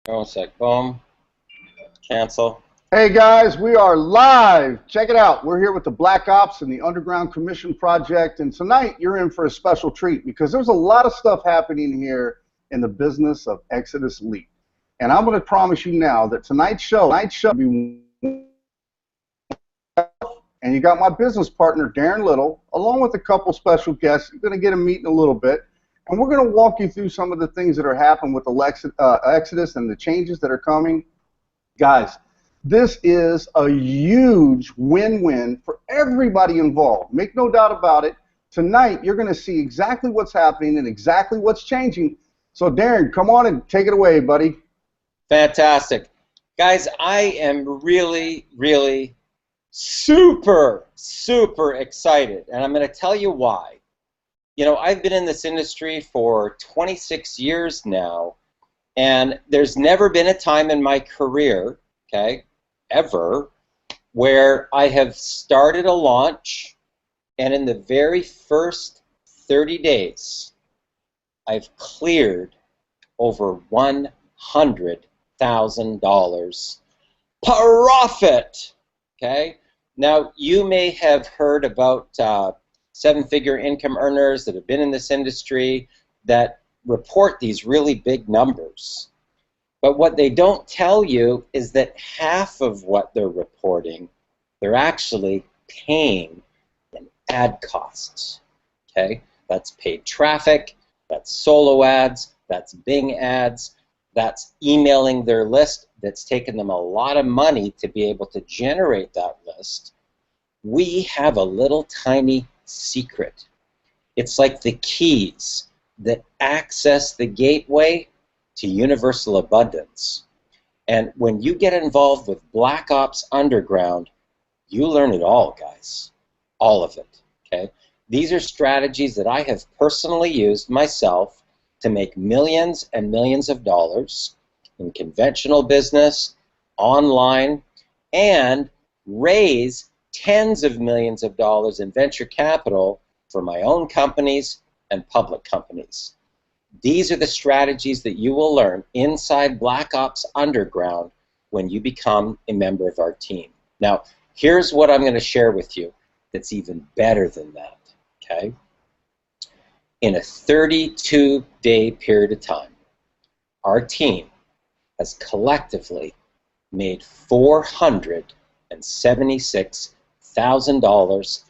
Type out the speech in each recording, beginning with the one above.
One sec. Boom. Cancel. Hey guys, we are live. Check it out. We're here with the Black Ops and the Underground Commission Project. And tonight you're in for a special treat because there's a lot of stuff happening here in the business of Exodus Leap. And I'm going to promise you now that tonight's show will be, and you got my business partner, Darren Little, along with a couple special guests. You're going to get a meet in a little bit. And we're going to walk you through some of the things that are happening with Exodus and the changes that are coming. Guys, this is a huge win-win for everybody involved. Make no doubt about it. Tonight, you're going to see exactly what's happening and exactly what's changing. So, Darren, come on and take it away, buddy. Fantastic. Guys, I am really super excited, and I'm going to tell you why. You know, I've been in this industry for 26 years now, and there's never been a time in my career, okay, ever, where I have started a launch, and in the very first 30 days, I've cleared over $100,000 profit, okay? Now, you may have heard about seven-figure income earners that have been in this industry that report these really big numbers. But what they don't tell you is that half of what they're reporting, they're actually paying in ad costs. Okay? That's paid traffic, that's solo ads, that's Bing ads, that's emailing their list that's taken them a lot of money to be able to generate that list. We have a little tiny secret. It's like the keys that access the gateway to universal abundance. And when you get involved with Black Ops Underground, you learn it all, guys. All of it, okay? These are strategies that I have personally used myself to make millions and millions of dollars in conventional business, online, and raise tens of millions of dollars in venture capital for my own companies and public companies. These are the strategies that you will learn inside Black Ops Underground when you become a member of our team. Now, here's what I'm going to share with you that's even better than that, okay? In a 32-day period of time, our team has collectively made $476,000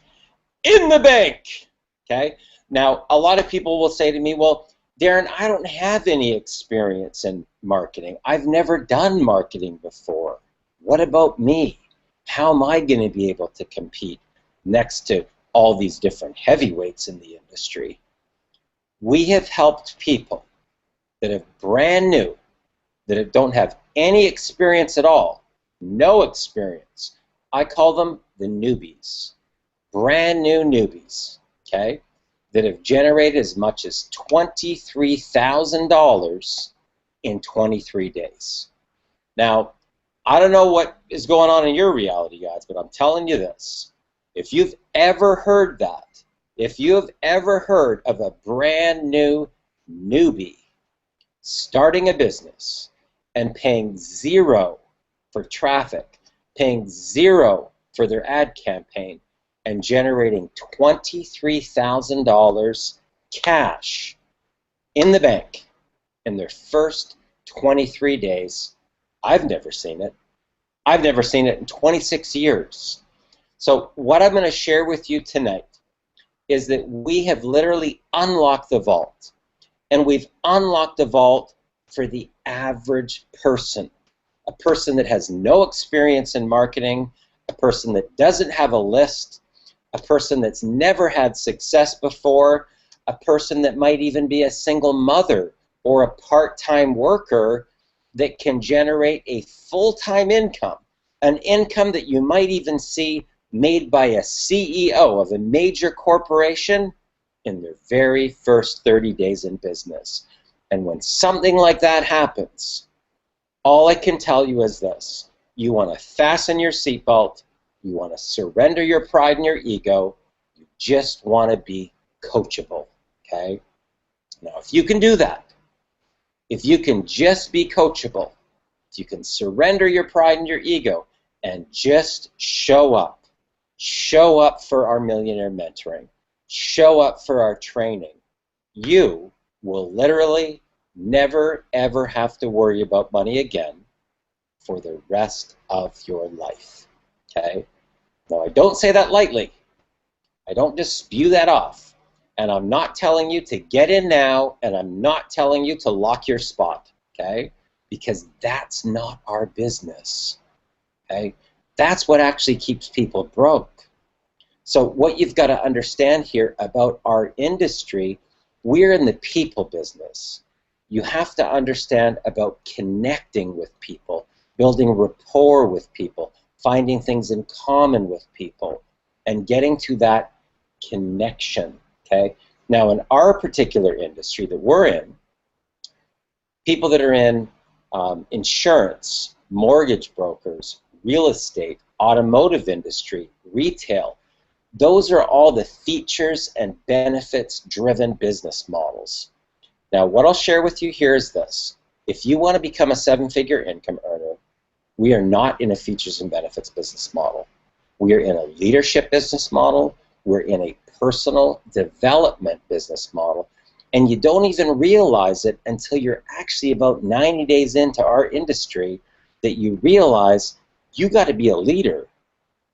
in the bank, okay? Now, a lot of people will say to me, well, Darren, I don't have any experience in marketing. I've never done marketing before. What about me? How am I going to be able to compete next to all these different heavyweights in the industry? We have helped people that are brand new, that don't have any experience at all, no experience. I call them the newbies, brand new newbies, okay? That have generated as much as $23,000 in 23 days. Now, I don't know what is going on in your reality, guys, but I'm telling you this. If you've ever heard that, if you have ever heard of a brand new newbie starting a business and paying zero for traffic, paying zero for their ad campaign, and generating $23,000 cash in the bank in their first 23 days, I've never seen it. I've never seen it in 26 years. So what I'm going to share with you tonight is that we have literally unlocked the vault. And we've unlocked the vault for the average person. A person that has no experience in marketing, a person that doesn't have a list, a person that's never had success before, a person that might even be a single mother or a part-time worker that can generate a full-time income, an income that you might even see made by a CEO of a major corporation in their very first 30 days in business. And when something like that happens, all I can tell you is this. You want to fasten your seatbelt. You want to surrender your pride and your ego. You just want to be coachable, okay? Now, if you can do that, if you can just be coachable, if you can surrender your pride and your ego and just show up for our millionaire mentoring, show up for our training, you will literally never ever have to worry about money again for the rest of your life. Okay? Now, I don't say that lightly. I don't just spew that off. And I'm not telling you to get in now, and I'm not telling you to lock your spot, okay? Because that's not our business, okay? That's what actually keeps people broke. So what you've got to understand here about our industry, we're in the people business. You have to understand about connecting with people, building rapport with people, finding things in common with people, and getting to that connection. Okay. Now, in our particular industry that we're in, people that are in insurance, mortgage brokers, real estate, automotive industry, retail, those are all the features and benefits-driven business models. Now, what I'll share with you here is this. If you want to become a seven-figure income earner, we are not in a features and benefits business model. We are in a leadership business model. We're in a personal development business model, and you don't even realize it until you're actually about 90 days into our industry that you realize you got to be a leader.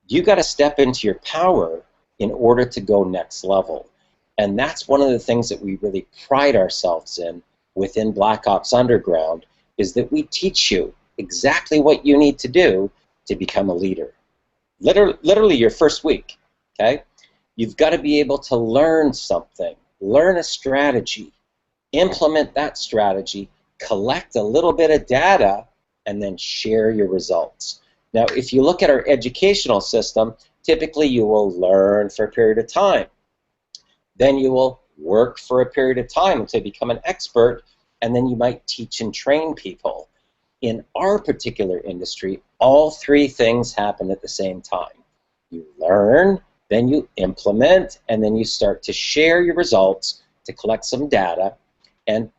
You got to step into your power in order to go next level. And that's one of the things that we really pride ourselves in within Black Ops Underground, is that we teach you exactly what you need to do to become a leader. Literally your first week, okay? You've got to be able to learn something, learn a strategy, implement that strategy, collect a little bit of data, and then share your results. Now, if you look at our educational system, typically you will learn for a period of time. Then you will work for a period of time until you become an expert, and then you might teach and train people. In our particular industry, all three things happen at the same time. You learn, then you implement, and then you start to share your results to collect some data, and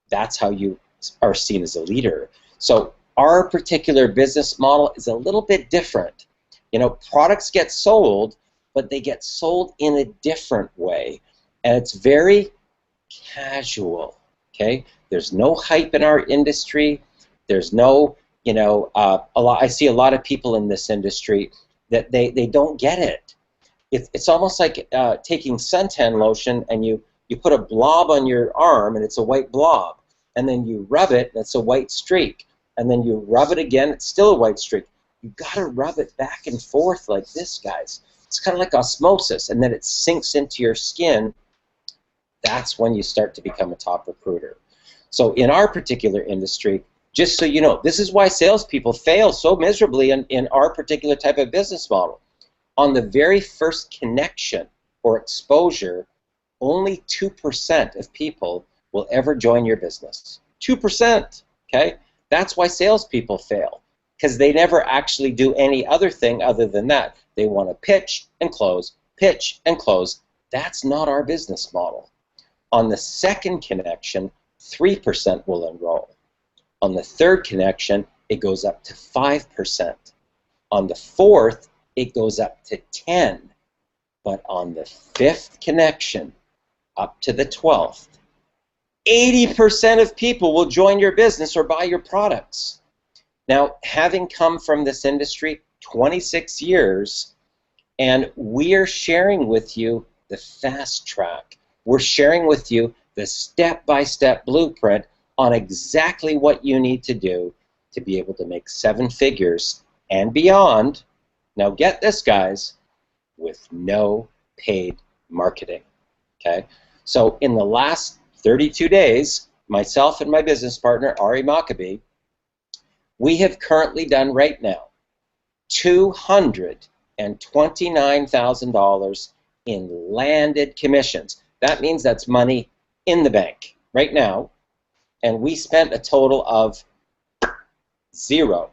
that's how you are seen as a leader. So our particular business model is a little bit different. You know, products get sold, but they get sold in a different way, and it's very casual, okay? There's no hype in our industry. There's no, you know, I see a lot of people in this industry that they don't get it. It's almost like taking suntan lotion and you put a blob on your arm and it's a white blob, and then you rub it and it's a white streak, and then you rub it again, it's still a white streak. You gotta rub it back and forth like this, guys. It's kind of like osmosis, and then it sinks into your skin. That's when you start to become a top recruiter. So in our particular industry, just so you know, this is why salespeople fail so miserably in our particular type of business model. On the very first connection or exposure, only 2% of people will ever join your business. 2%, okay? That's why salespeople fail, because they never actually do any other thing other than that. They want to pitch and close, pitch and close. That's not our business model. On the second connection, 3% will enroll. On the third connection, it goes up to 5%. On the fourth, it goes up to 10. But on the fifth connection, up to the 12th, 80% of people will join your business or buy your products. Now, having come from this industry 26 years, and we are sharing with you the fast track. We're sharing with you the step-by-step blueprint on exactly what you need to do to be able to make 7 figures and beyond. Now get this, guys, with no paid marketing, okay? So in the last 32 days, myself and my business partner, Ari Maccabi, we have currently done right now $229,000 in landed commissions. That means that's money in the bank right now, and we spent a total of zero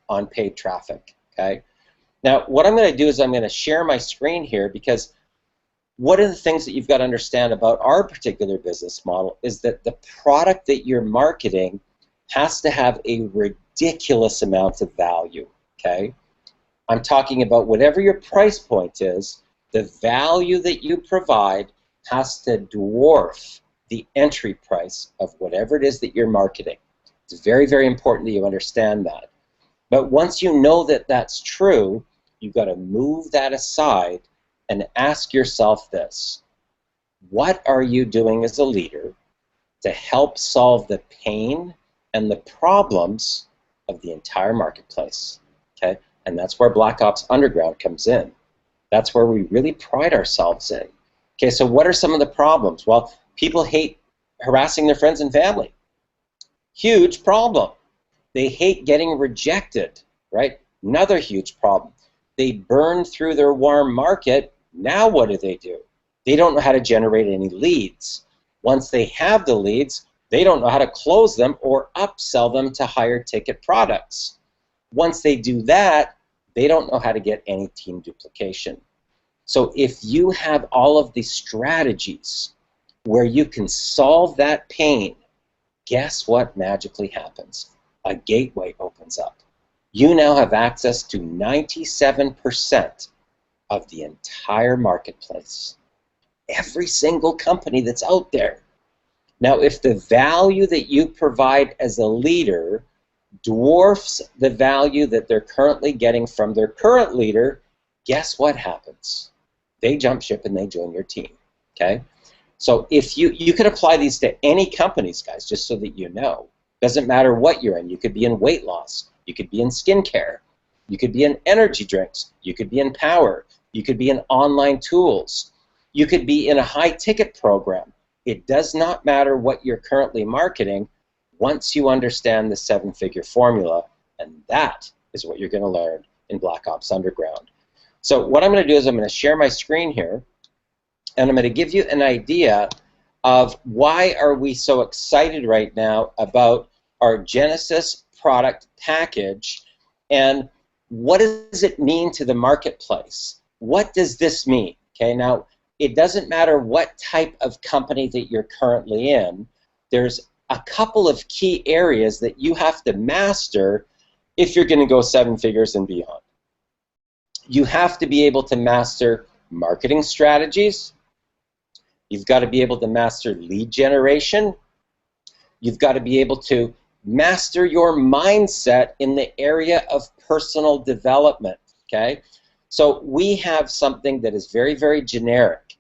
on paid traffic, okay? Now, what I'm going to do is I'm going to share my screen here, because one of the things that you've got to understand about our particular business model is that the product that you're marketing has to have a ridiculous amount of value, okay? I'm talking about whatever your price point is, the value that you provide has to dwarf the entry price of whatever it is that you're marketing. It's very, very important that you understand that. But once you know that that's true, you've got to move that aside and ask yourself this: what are you doing as a leader to help solve the pain and the problems of the entire marketplace? Okay, and that's where Black Ops Underground comes in. That's where we really pride ourselves in. Okay, so what are some of the problems? Well, people hate harassing their friends and family. Huge problem. They hate getting rejected, right? Another huge problem. They burn through their warm market. Now what do? They don't know how to generate any leads. Once they have the leads, they don't know how to close them or upsell them to higher ticket products. Once they do that, they don't know how to get any team duplication. So if you have all of these strategies where you can solve that pain, guess what magically happens? A gateway opens up. You now have access to 97% of the entire marketplace. Every single company that's out there. Now, if the value that you provide as a leader dwarfs the value that they're currently getting from their current leader, guess what happens? They jump ship and they join your team, okay? So if you could apply these to any companies, guys, just so that you know. Doesn't matter what you're in. You could be in weight loss. You could be in skincare. You could be in energy drinks. You could be in power. You could be in online tools. You could be in a high-ticket program. It does not matter what you're currently marketing once you understand the seven-figure formula, and that is what you're going to learn in Black Ops Underground. So what I'm going to do is I'm going to share my screen here, and I'm going to give you an idea of why are we so excited right now about our Genesis product package, and what does it mean to the marketplace? What does this mean? Okay, now it doesn't matter what type of company that you're currently in. There's a couple of key areas that you have to master if you're going to go seven figures and beyond. You have to be able to master marketing strategies. You've got to be able to master lead generation. You've got to be able to master your mindset in the area of personal development, okay? So we have something that is very, very generic.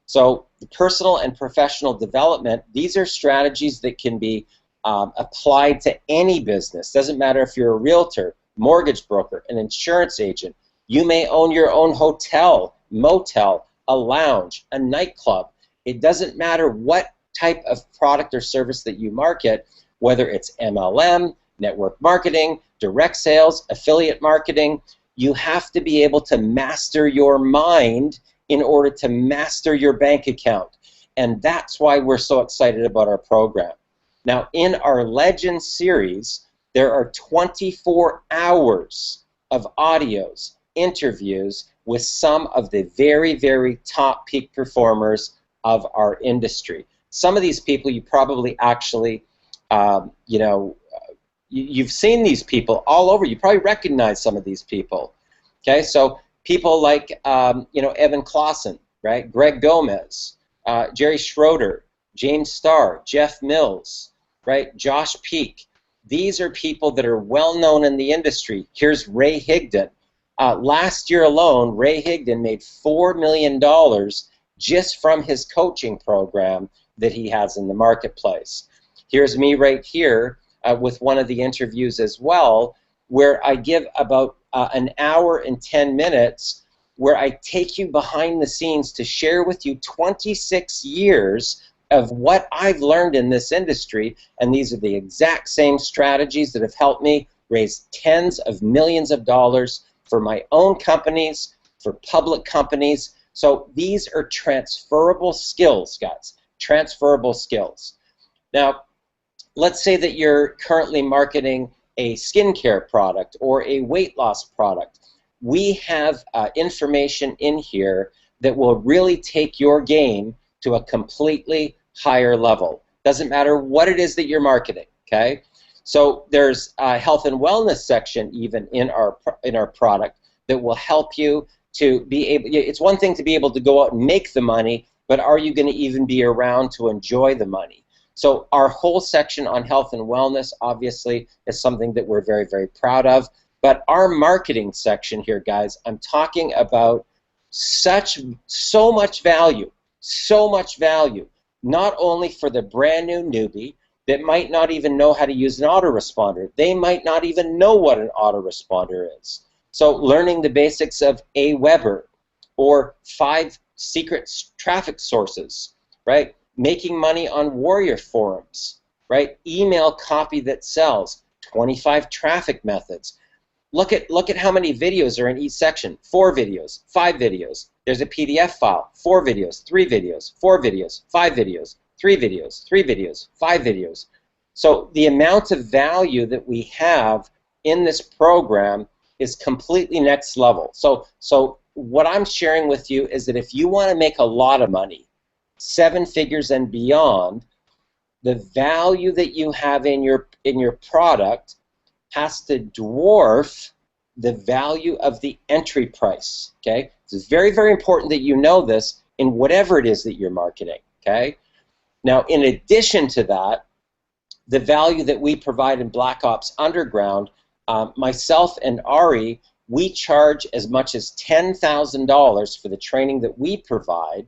So the personal and professional development, these are strategies that can be applied to any business. Doesn't matter if you're a realtor, mortgage broker, an insurance agent. You may own your own hotel, motel, a lounge, a nightclub. It doesn't matter what type of product or service that you market, whether it's MLM, network marketing, direct sales, affiliate marketing. You have to be able to master your mind in order to master your bank account. And that's why we're so excited about our program. Now, in our Legend series, there are 24 hours of audios, interviews with some of the very, very top peak performers of our industry. Some of these people you probably actually, you've seen these people all over. You probably recognize some of these people. Okay, so people like, Evan Clausen, right? Greg Gomez, Jerry Schroeder, James Starr, Jeff Mills, right? Josh Peak. These are people that are well known in the industry. Here's Ray Higdon. Last year alone, Ray Higdon made $4 million just from his coaching program that he has in the marketplace. Here's me right here with one of the interviews as well, where I give about an hour and 10 minutes where I take you behind the scenes to share with you 26 years of what I've learned in this industry, and these are the exact same strategies that have helped me raise tens of millions of dollars for my own companies, for public companies. So these are transferable skills, guys, transferable skills. Now, let's say that you're currently marketing a skincare product or a weight loss product. We have information in here that will really take your game to a completely higher level. Doesn't matter what it is that you're marketing, okay? So there's a health and wellness section even in our product that will help you to be able. It's one thing to be able to go out and make the money, but are you going to even be around to enjoy the money? So our whole section on health and wellness obviously is something that we're very, very proud of. But our marketing section here, guys, I'm talking about so much value, not only for the brand new newbie that might not even know how to use an autoresponder. They might not even know what an autoresponder is. So learning the basics of AWeber or 5 secret traffic sources, right? Making money on warrior forums, right? Email copy that sells, 25 traffic methods. Look at how many videos are in each section. 4 videos, 5 videos. There's a PDF file. 4 videos, 3 videos, 4 videos, 5 videos, 3 videos, 3 videos, 5 videos. So the amount of value that we have in this program is completely next level. So what I'm sharing with you is that if you want to make a lot of money, 7 figures and beyond, the value that you have in your product has to dwarf the value of the entry price, okay? It's very, very important that you know this in whatever it is that you're marketing, okay? Now, in addition to that, the value that we provide in Black Ops Underground, myself and Ari, we charge as much as $10,000 for the training that we provide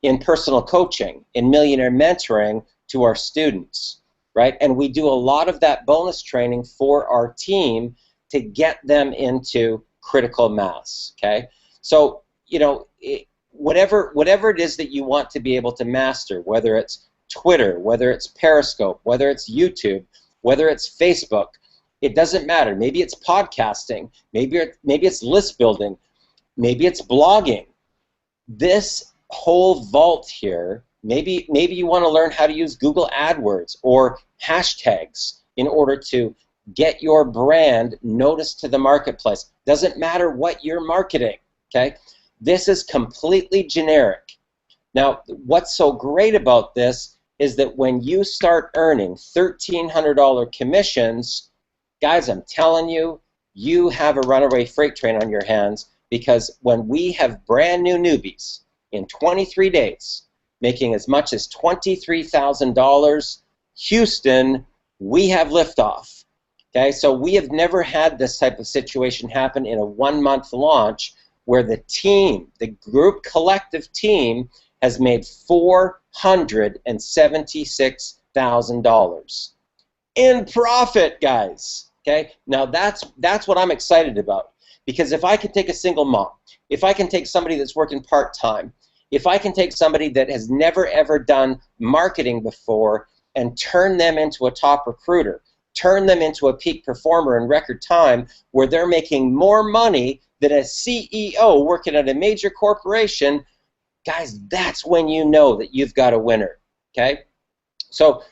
in personal coaching, in millionaire mentoring to our students, right? And we do a lot of that bonus training for our team to get them into critical mass, okay? So, you know, whatever it is that you want to be able to master, whether it's Twitter, whether it's Periscope, whether it's YouTube, whether it's Facebook, it doesn't matter. Maybe it's podcasting, maybe it's list building, maybe it's blogging. This whole vault here, maybe you want to learn how to use Google AdWords or hashtags in order to get your brand noticed to the marketplace. Doesn't matter what you're marketing, okay? This is completely generic. Now, what's so great about this is that when you start earning $1,300 commissions, guys, I'm telling you, you have a runaway freight train on your hands, because when we have brand new newbies in 23 days making as much as $23,000, Houston, we have liftoff. Okay, so we have never had this type of situation happen in a 1-month launch where the team, the group collective team, has made $476,000 in profit, guys. Okay, now that's what I'm excited about, because if I can take a single mom, if I can take somebody that's working part-time, if I can take somebody that has never ever done marketing before and turn them into a top recruiter, turn them into a peak performer in record time where they're making more money than a CEO working at a major corporation, guys, that's when you know that you've got a winner, okay? So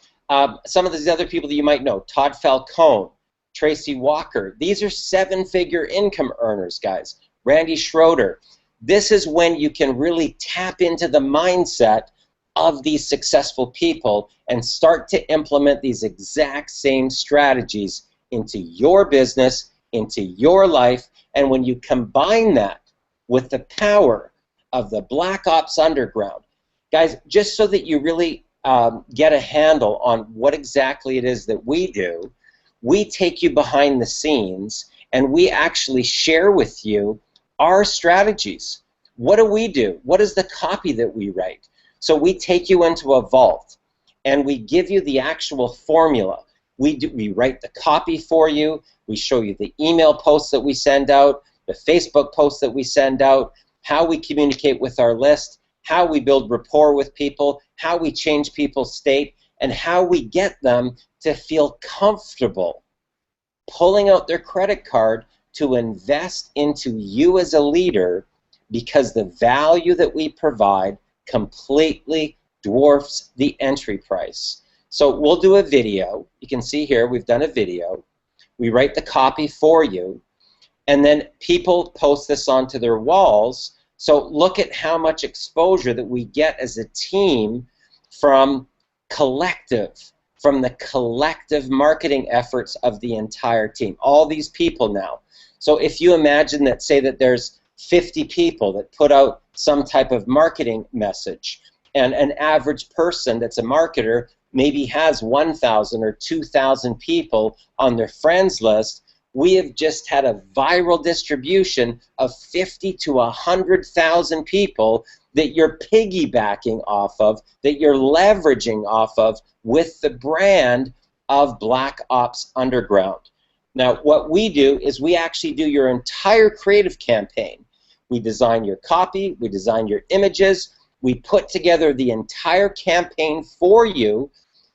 some of these other people that you might know, Todd Falcone, Tracy Walker, these are 7-figure income earners, guys. Randy Schroeder. This is when you can really tap into the mindset of these successful people and start to implement these exact same strategies into your business, into your life. And when you combine that with the power of the Black Ops Underground, guys, just so that you really get a handle on what exactly it is that we do, we take you behind the scenes and we actually share with you our strategies. What do we do? What is the copy that we write? So we take you into a vault and we give you the actual formula. We write the copy for you. We show you the email posts that we send out, the Facebook posts that we send out, how we communicate with our list, how we build rapport with people, how we change people's state, and how we get them to feel comfortable pulling out their credit card to invest into you as a leader, because the value that we provide completely dwarfs the entry price. So we'll do a video. You can see here we've done a video. We write the copy for you, and then people post this onto their walls. So look at how much exposure that we get as a team from collective, from the collective marketing efforts of the entire team. All these people now. So if you imagine that, say that there's 50 people that put out some type of marketing message, and an average person that's a marketer maybe has 1,000 or 2,000 people on their friends list, we have just had a viral distribution of 50 to 100,000 people that you're piggybacking off of, that you're leveraging off of with the brand of Black Ops Underground. Now, what we do is we actually do your entire creative campaign. We design your copy, we design your images, we put together the entire campaign for you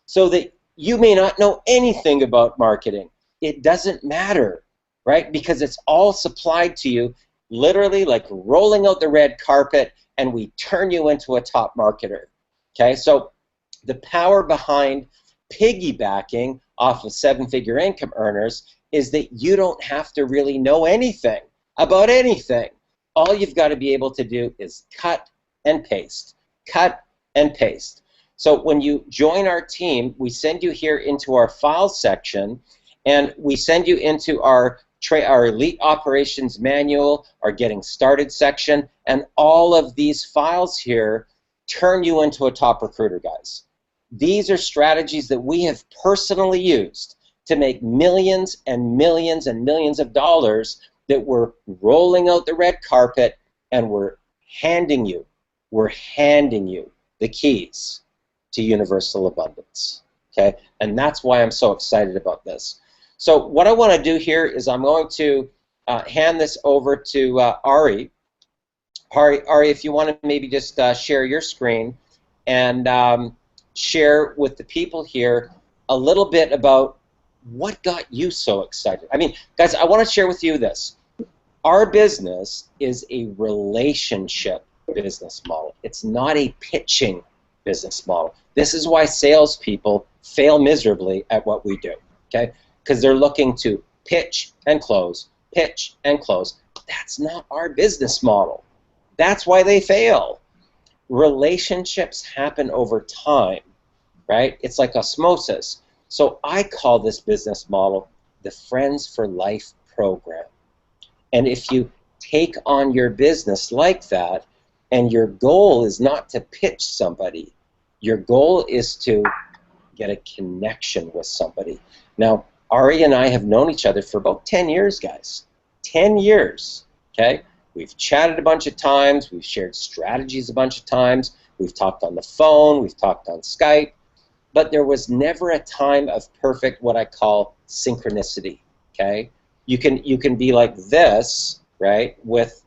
so that you may not know anything about marketing. It doesn't matter, right? Because it's all supplied to you literally like rolling out the red carpet, and we turn you into a top marketer. Okay, so the power behind piggybacking off of seven-figure income earners is that you don't have to really know anything about anything. All you've got to be able to do is cut and paste, cut and paste. So when you join our team, we send you here into our files section, and we send you into our Elite Operations Manual, our Getting Started section, and all of these files here turn you into a top recruiter, guys. These are strategies that we have personally used to make millions and millions and millions of dollars that we're rolling out the red carpet, and we're handing you the keys to universal abundance. Okay, and that's why I'm so excited about this. So what I want to do here is I'm going to hand this over to Ari. Ari, if you want to maybe just share your screen and share with the people here a little bit about what got you so excited. I mean, guys, I want to share with you this. Our business is a relationship business model. It's not a pitching business model. This is why salespeople fail miserably at what we do, okay? Because they're looking to pitch and close, pitch and close. That's not our business model. That's why they fail. Relationships happen over time, right? It's like osmosis. So I call this business model the Friends for Life program. And if you take on your business like that, and your goal is not to pitch somebody, your goal is to get a connection with somebody. Now, Ari and I have known each other for about 10 years, guys. 10 years, okay? We've chatted a bunch of times, we've shared strategies a bunch of times, we've talked on the phone, we've talked on Skype, but there was never a time of perfect, what I call synchronicity, okay? You can be like this, right, with,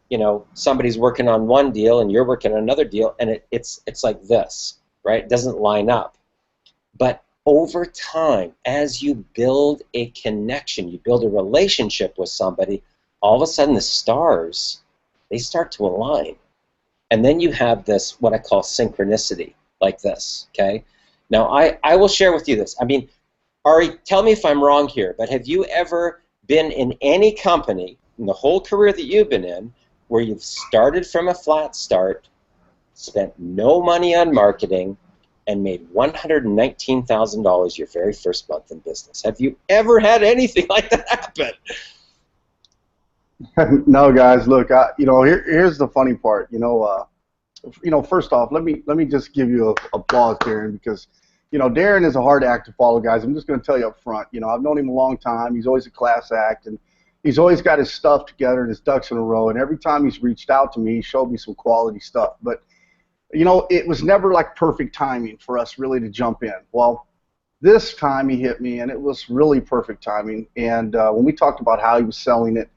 you know, somebody's working on one deal and you're working on another deal, and it's like this, right? It doesn't line up. But over time, as you build a connection, you build a relationship with somebody, all of a sudden the stars, they start to align. And then you have this, what I call synchronicity, like this, okay? Now, I will share with you this. I mean, Ari, tell me if I'm wrong here, but have you ever been in any company in the whole career that you've been in where you've started from a flat start, spent no money on marketing, and made $119,000 your very first month in business? Have you ever had anything like that happen? No, guys. Look, here's the funny part. First off, let me just give you applause, Darren, because Darren is a hard act to follow, guys. I'm just going to tell you up front. I've known him a long time. He's always a class act, and he's always got his stuff together and his ducks in a row. And every time he's reached out to me, he showed me some quality stuff. But it was never like perfect timing for us really to jump in. Well, this time he hit me, and it was really perfect timing. And when we talked about how he was selling it,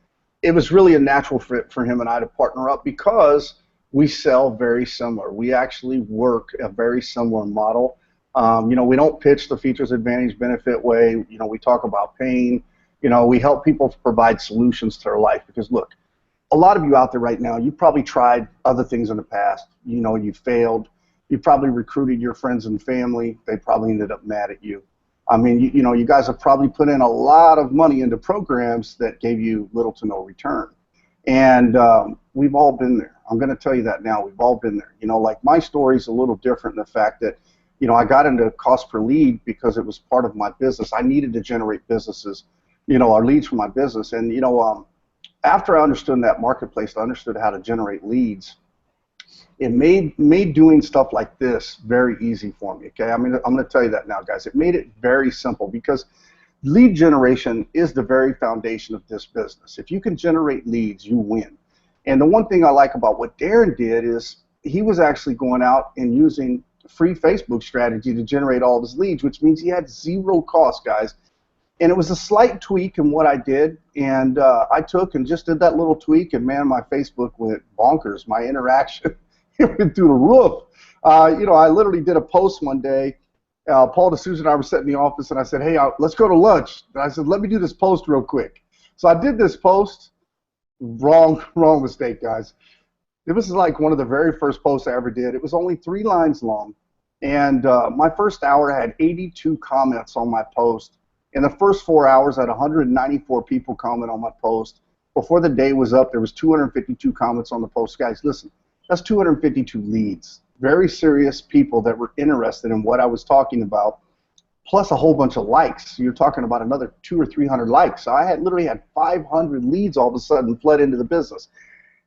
it was really a natural fit for him and I to partner up because we sell very similar. We actually work a very similar model. We don't pitch the features, advantage, benefit way. We talk about pain. We help people provide solutions to their life because, look, a lot of you out there right now, you probably tried other things in the past. You failed. You probably recruited your friends and family. They probably ended up mad at you. I mean, you guys have probably put in a lot of money into programs that gave you little to no return. And we've all been there. I'm going to tell you that now. We've all been there. Like my story is a little different in the fact that, you know, I got into cost per lead because it was part of my business. I needed to generate businesses, you know, or leads for my business. And, you know, after I understood that marketplace, I understood how to generate leads. It made doing stuff like this very easy for me, okay? I mean, I'm going to tell you that now, guys. It made it very simple because lead generation is the very foundation of this business. If you can generate leads, you win. And the one thing I like about what Darren did is he was actually going out and using free Facebook strategy to generate all of his leads, which means he had zero cost, guys. And it was a slight tweak in what I did, and I took and just did that little tweak, and man, my Facebook went bonkers. My interaction it went through the roof. You know, I literally did a post one day. Paul D'Souza and I were sitting in the office, and I said, hey, let's go to lunch. And I said, let me do this post real quick. So I did this post. Wrong mistake, guys. It was like one of the very first posts I ever did. It was only 3 lines long, and my first hour had 82 comments on my post. In the first 4 hours, I had 194 people comment on my post. Before the day was up, there was 252 comments on the post. Guys, listen, that's 252 leads. Very serious people that were interested in what I was talking about, plus a whole bunch of likes. So you're talking about another 200 or 300 likes. So I had literally had 500 leads all of a sudden flood into the business.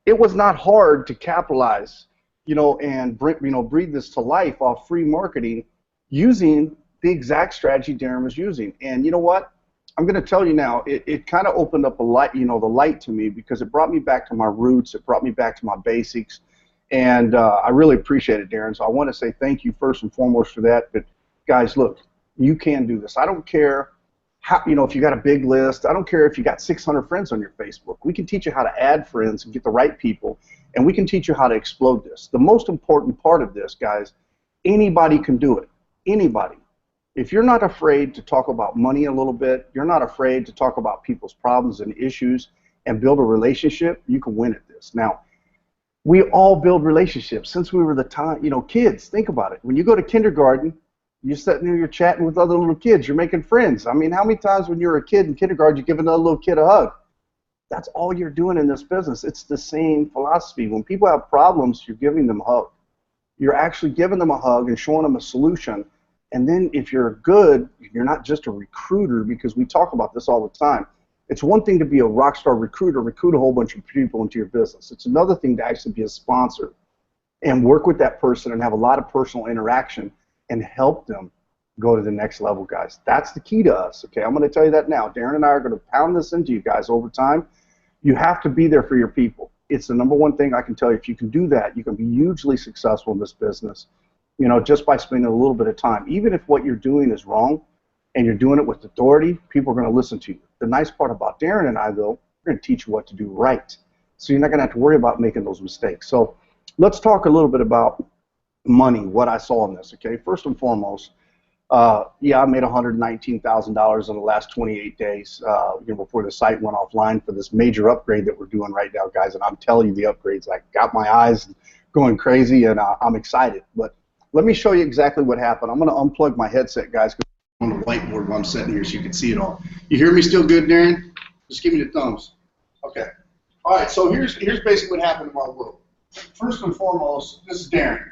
It was not hard to capitalize, you know, and breathe this to life off free marketing using the exact strategy Darren was using. And you know what? I'm going to tell you now, it kind of opened up a light, you know, the light to me, because it brought me back to my roots. It brought me back to my basics. And I really appreciate it, Darren. So I want to say thank you first and foremost for that. But guys, look, you can do this. I don't care how, you know, if you got a big list. I don't care if you got 600 friends on your Facebook. We can teach you how to add friends and get the right people, and we can teach you how to explode this. The most important part of this, guys, anybody can do it. Anybody. If you're not afraid to talk about money a little bit, you're not afraid to talk about people's problems and issues and build a relationship, you can win at this. Now, we all build relationships since we were the time, you know, kids. Think about it. When you go to kindergarten, you're sitting there, you're chatting with other little kids, you're making friends. I mean, how many times when you're a kid in kindergarten, you give another little kid a hug? That's all you're doing in this business. It's the same philosophy. When people have problems, you're giving them a hug. You're actually giving them a hug and showing them a solution. And then if you're good, you're not just a recruiter, because we talk about this all the time. It's one thing to be a rock star recruiter, recruit a whole bunch of people into your business. It's another thing to actually be a sponsor and work with that person and have a lot of personal interaction and help them go to the next level, guys. That's the key to us, okay? I'm going to tell you that now. Darren and I are going to pound this into you guys over time. You have to be there for your people. It's the #1 thing I can tell you. If you can do that, you can be hugely successful in this business, you know, just by spending a little bit of time. Even if what you're doing is wrong and you're doing it with authority, people are going to listen to you. The nice part about Darren and I, though, we're going to teach you what to do right. So you're not going to have to worry about making those mistakes. So let's talk a little bit about money, what I saw in this, okay? First and foremost, yeah, I made $119,000 in the last 28 days, you know, before the site went offline for this major upgrade that we're doing right now, guys. And I'm telling you, the upgrades, I got my eyes going crazy, and I'm excited. But let me show you exactly what happened. I'm going to unplug my headset, guys, because I'm on the whiteboard while I'm sitting here so you can see it all. You hear me still good, Darren? Just give me the thumbs. Okay. All right, so here's basically what happened in my world. First and foremost, this is Darren.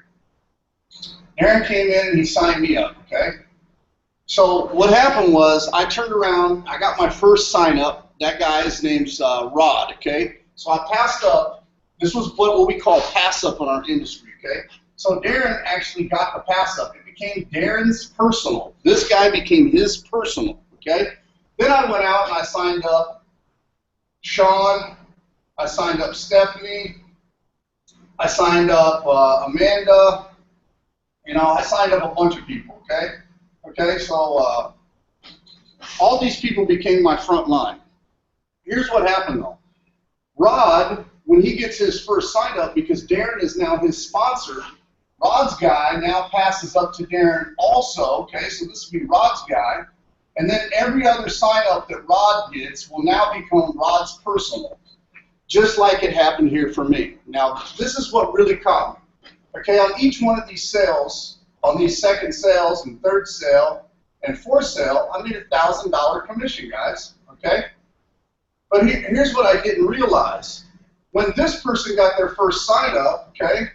Darren came in and he signed me up, okay? So what happened was I turned around, I got my first sign up. That guy's name's Rod, okay? So I passed up. This was what we call pass up in our industry, okay? So Darren actually got the pass up. It became Darren's personal. This guy became his personal, okay? Then I went out and I signed up Sean, I signed up Stephanie, I signed up Amanda, you know, I signed up a bunch of people, okay? Okay, so all these people became my front line. Here's what happened, though. Rod, when he gets his first sign up, because Darren is now his sponsor, Rod's guy now passes up to Darren also, okay, so this will be Rod's guy, and then every other sign up that Rod gets will now become Rod's personal, just like it happened here for me. Now, this is what really caught me. Okay, on each one of these sales, on these second sales and third sale and fourth sale, I made $1,000 commission, guys, okay? But here's what I didn't realize. When this person got their first sign up, okay,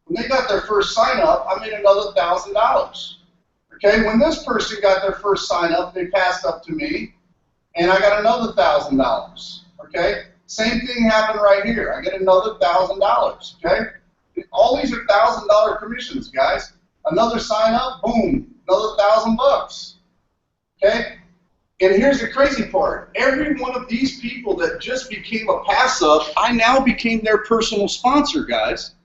When they got their first sign up, I made another $1,000. Okay, when this person got their first sign up, they passed up to me, and I got another $1,000. Okay, same thing happened right here. I get another $1,000. Okay, all these are $1,000 commissions, guys. Another sign up, boom, another $1,000. Okay, and here's the crazy part. Every one of these people that just became a pass up, I now became their personal sponsor, guys.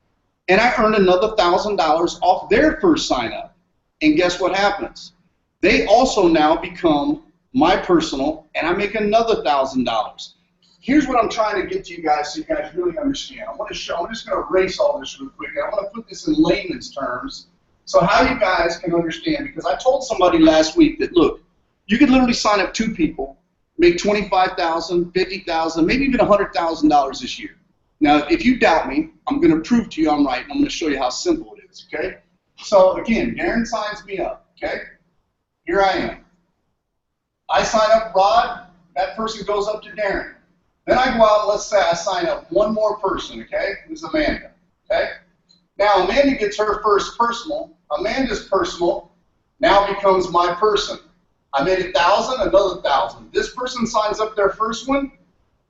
And I earned another $1,000 off their first sign up. And guess what happens? They also now become my personal, and I make another $1,000. Here's what I'm trying to get to you guys so you guys really understand. I'm just going to erase all this real quick. I want to put this in layman's terms so how you guys can understand. Because I told somebody last week that, look, you could literally sign up 2 people, make $25,000, $50,000, maybe even $100,000 this year. Now, if you doubt me, I'm going to prove to you I'm right, and I'm going to show you how simple it is, okay? So, again, Darren signs me up, okay? Here I am. I sign up Rod, that person goes up to Darren. Then I go out and let's say I sign up one more person, okay? This is Amanda, okay? Now, Amanda gets her first personal. Amanda's personal now becomes my person. I made $1,000, another $1,000. This person signs up their first one,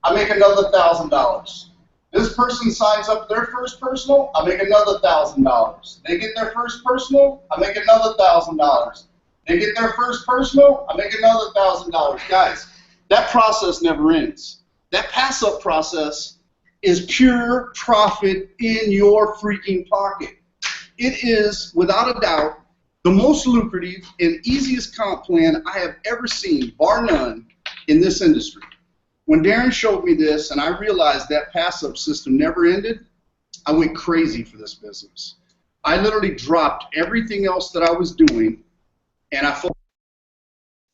I make another $1,000. This person signs up their first personal, I make another $1,000. They get their first personal, I make another $1,000. They get their first personal, I make another $1,000. Guys, that process never ends. That pass-up process is pure profit in your freaking pocket. It is, without a doubt, the most lucrative and easiest comp plan I have ever seen, bar none, in this industry. When Darren showed me this and I realized that pass-up system never ended, I went crazy for this business. I literally dropped everything else that I was doing, and I focused.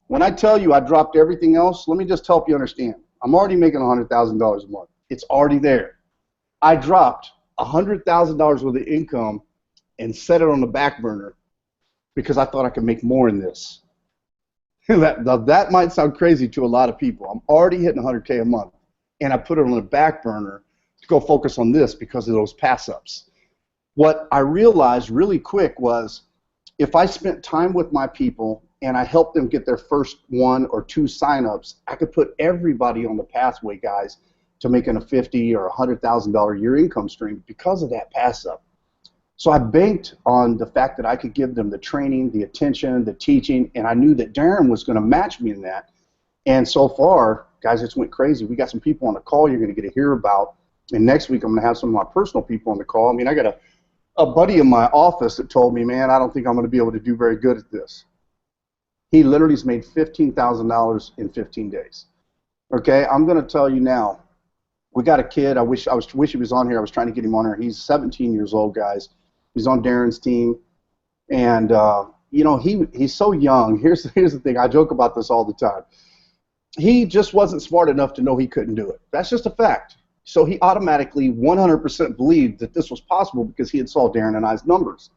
When I tell you I dropped everything else, let me just help you understand. I'm already making $100,000 a month. It's already there. I dropped $100,000 worth of income and set it on the back burner because I thought I could make more in this. That might sound crazy to a lot of people. I'm already hitting 100K a month, and I put it on the back burner to go focus on this because of those pass-ups. What I realized really quick was if I spent time with my people and I helped them get their first 1 or 2 sign-ups, I could put everybody on the pathway, guys, to making a $50,000 or $100,000 a year income stream because of that pass-up. So I banked on the fact that I could give them the training, the attention, the teaching, and I knew that Darren was going to match me in that. And so far, guys, it's went crazy. We got some people on the call you're going to get to hear about, and next week I'm going to have some of my personal people on the call. I mean, I got a buddy in my office that told me, man, I don't think I'm going to be able to do very good at this. He literally has made $15,000 in 15 days. Okay, I'm going to tell you now, we got a kid. I wish he was on here. I was trying to get him on here. He's 17 years old, guys. He's on Darren's team, and you know, he's so young. Here's the thing. I joke about this all the time. He just wasn't smart enough to know he couldn't do it. That's just a fact. So he automatically 100% believed that this was possible because he had saw Darren and I's numbers.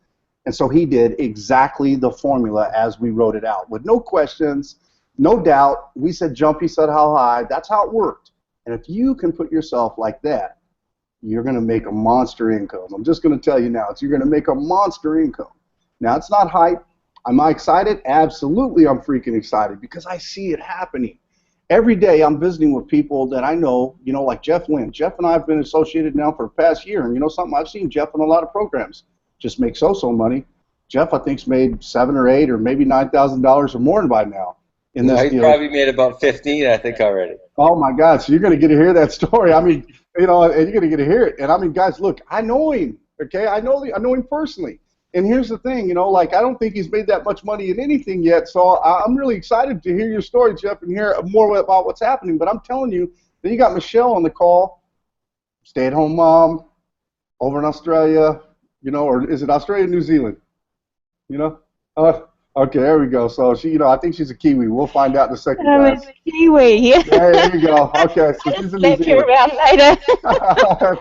And so he did exactly the formula as we wrote it out, with no questions, no doubt. We said jump, he said how high. That's how it worked. And if you can put yourself like that, you're going to make a monster income. I'm just going to tell you now, you're going to make a monster income. Now, it's not hype. Am I excited? Absolutely, I'm freaking excited because I see it happening. Every day I'm visiting with people that I know, you know, like Jeff Lynn. Jeff and I have been associated now for the past year, and you know something? I've seen Jeff in a lot of programs just make so-so money. Jeff, I think's made $7,000 or $8,000 or maybe $9,000 or more by now. No, he's probably made about 15, I think, already. Oh my God! So you're going to get to hear that story. I mean, you know, and you're going to get to hear it. And I mean, guys, look, I know him. Okay, I know him personally. And here's the thing, you know, like I don't think he's made that much money in anything yet. So I'm really excited to hear your story, Jeff, and hear more about what's happening. But I'm telling you, then you got Michelle on the call, stay-at-home mom, over in Australia, you know, or is it Australia, New Zealand? You know. Okay, there we go. So she, you know, I think she's a Kiwi. We'll find out in a second, guys. I'm a Kiwi. Yeah. There you go. Okay, so she's in New Slap you Zealand. around later.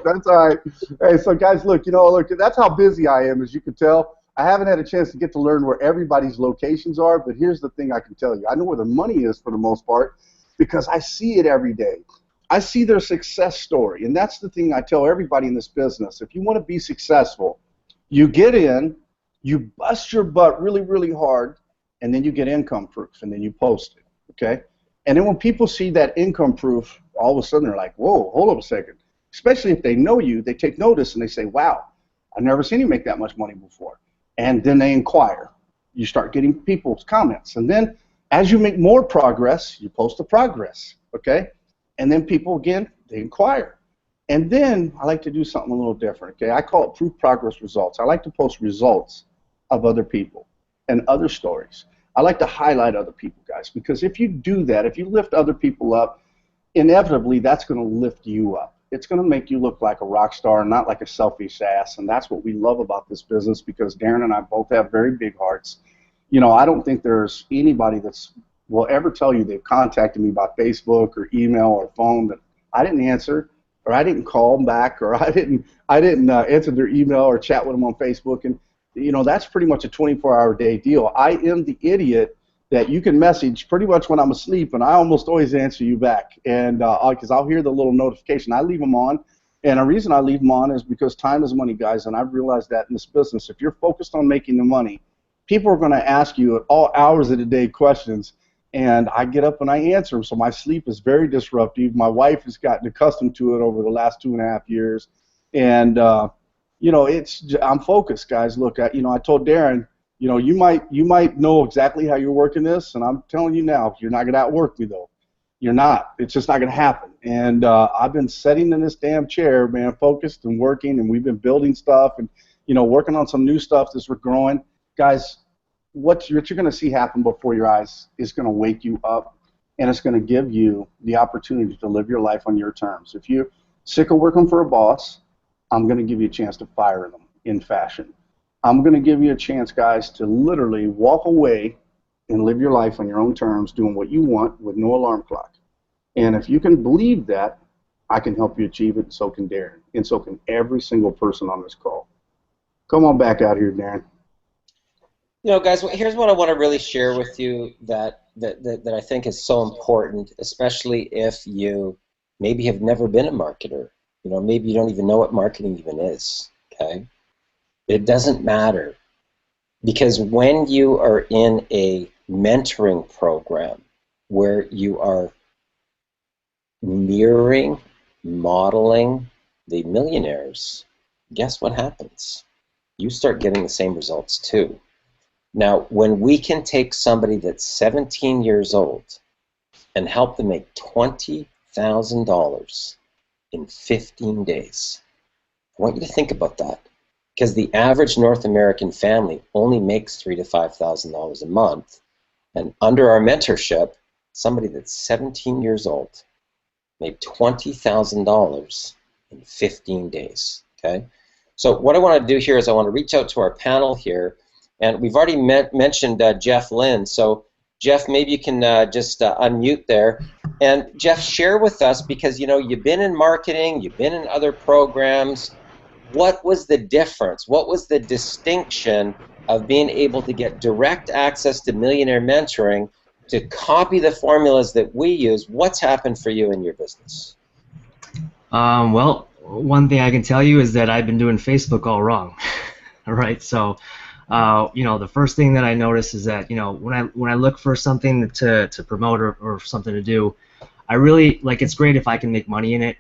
That's all right. Hey, so guys, look, you know, look, that's how busy I am, as you can tell. I haven't had a chance to get to learn where everybody's locations are, but here's the thing I can tell you. I know where the money is for the most part because I see it every day. I see their success story, and that's the thing I tell everybody in this business. If you want to be successful, You get in, you bust your butt really, really hard, and then you get income proof, and then you post it, okay? And then when people see that income proof, all of a sudden they're like, whoa, hold up a second. Especially if they know you, they take notice and they say, wow, I've never seen you make that much money before. And then they inquire. You start getting people's comments. And then as you make more progress, you post the progress, okay? And then people, again, they inquire. And then I like to do something a little different, okay? I call it proof progress results. I like to post results of other people and other stories. I like to highlight other people, guys, because if you do that, if you lift other people up, inevitably that's going to lift you up. It's going to make you look like a rock star and not like a selfish ass, and that's what we love about this business, because Darren and I both have very big hearts. You know, I don't think there's anybody that's will ever tell you they've contacted me by Facebook or email or phone that I didn't answer, or I didn't call them back, or I didn't answer their email or chat with them on Facebook. And you know, that's pretty much a 24-hour day deal. I am the idiot that you can message pretty much when I'm asleep, and I almost always answer you back, and because I'll hear the little notification. I leave them on, and the reason I leave them on is because time is money, guys, and I've realized that in this business, if you're focused on making the money, people are going to ask you at all hours of the day questions, and I get up and I answer them, so my sleep is very disruptive. My wife has gotten accustomed to it over the last 2.5 years, and you know, I'm focused, guys. Look, I told Darren, you know, you might know exactly how you're working this, and I'm telling you now, you're not going to outwork me, though. You're not. It's just not going to happen. And I've been sitting in this damn chair, man, focused and working, and we've been building stuff and, you know, working on some new stuff as we're growing. Guys, what you're going to see happen before your eyes is going to wake you up, and it's going to give you the opportunity to live your life on your terms. If you're sick of working for a boss, I'm going to give you a chance to fire them in fashion. I'm going to give you a chance, guys, to literally walk away and live your life on your own terms, doing what you want with no alarm clock. And if you can believe that, I can help you achieve it, and so can Darren, and so can every single person on this call. Come on back out here, Darren. You know, guys, here's what I want to really share with you that I think is so important, especially if you maybe have never been a marketer. You know, maybe you don't even know what marketing even is, okay? It doesn't matter, because when you are in a mentoring program where you are mirroring, modeling the millionaires, guess what happens? You start getting the same results too. Now, when we can take somebody that's 17 years old and help them make $20,000 in 15 days, I want you to think about that, because the average North American family only makes $3,000 to $5,000 a month, and under our mentorship, somebody that's 17 years old made $20,000 in 15 days. Okay, so what I want to do here is I want to reach out to our panel here, and we've already mentioned Jeff Lynn. So Jeff, maybe you can just unmute there. And Jeff, share with us, because you know you've been in marketing, you've been in other programs. What was the difference? What was the distinction of being able to get direct access to Millionaire Mentoring, to copy the formulas that we use? What's happened for you in your business? Well, one thing I can tell you is that I've been doing Facebook all wrong. All right, so you know, the first thing that I notice is that, you know, when I look for something to promote or something to do, I really like, it's great if I can make money in it,